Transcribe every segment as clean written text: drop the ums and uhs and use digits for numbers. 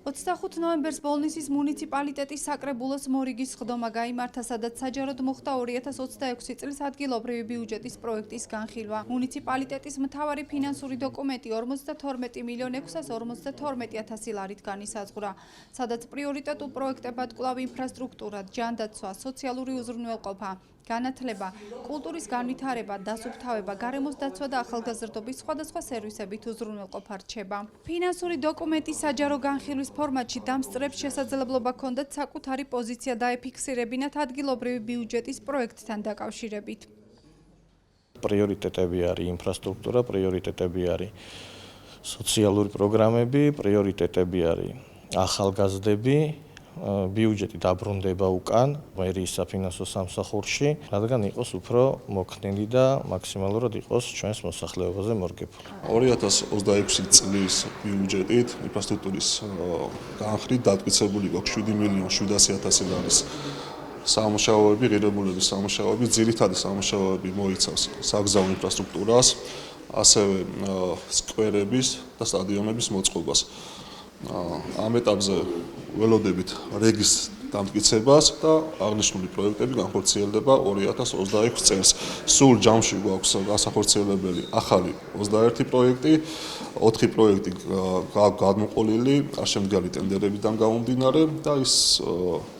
25 ნოემბერს ბოლნისის მუნიციპალიტეტის საკრებულოს მორიგის სხდომა გაიმართა, სადაც საჯაროდ მოხდა 2026 წლის ადგილობრივი ბიუჯეტის პროექტის განხილვა. მუნიციპალიტეტის მთავარი ფინანსური დოკუმენტი 52,652,000 ლარით განისაზღვრა, სადაც პრიორიტეტულ პროექტებად კვლავ ინფრასტრუქტურა, ჯანდაცვა, სოციალური უზრუნველყოფა, განათლება, კულტურის განვითარება, დასუფთავება, გარემოს დაცვა და ახალგაზრდობის სხვადასხვა სერვისებით უზრუნველყოფა რჩება. ფინანსური დოკუმენტის საჯარო განხილვის ფორმატში დამსწრებს შესაძლებლობა ჰქონდათ საკუთარი პოზიცია დაეფიქსირებინათ ადგილობრივი ბიუჯეტის პროექტთან დაკავშირებით. პრიორიტეტები არის ინფრასტრუქტურა, პრიორიტეტები არის სოციალური პროგრამები, პრიორიტეტები არის ახალგაზრდები. ბიუჯეტი დაბრუნდება უკან მერიის საფინანსო სამსახურში, რადგან იყოს უფრო მოქნილი და მაქსიმალურად იყოს ჩვენს მოსახლეობაზე მორგებული. 2026 წლის ბიუჯეტით ინფრასტრუქტურის განხრით დატკიცებული გვაქვს 7,700,000 ლარის სამუშაოები, ღირებულების სამუშაოები, ძირითადი სამუშაოები მოიცავს საგზავნო ინფრასტრუქტურას, ასევე სკვერების და სტადიონების მოწყობას. ამ ეტაპზე ველოდებით რეგის დამტკიცებას და აღნიშნული პროექტები განხორციელდება 2026 წელს. სულ ჯამში გვაქვს განსახორციელებელი ახალი 21 პროექტი, 4 პროექტი გადმოყოლილი არშემდგარი ტენდერებიდან გამომდინარე და ის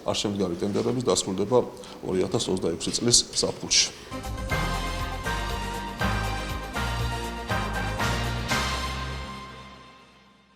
არშემდგარი ტენდერების დასრულდება 2026 წლის ზაფხულში.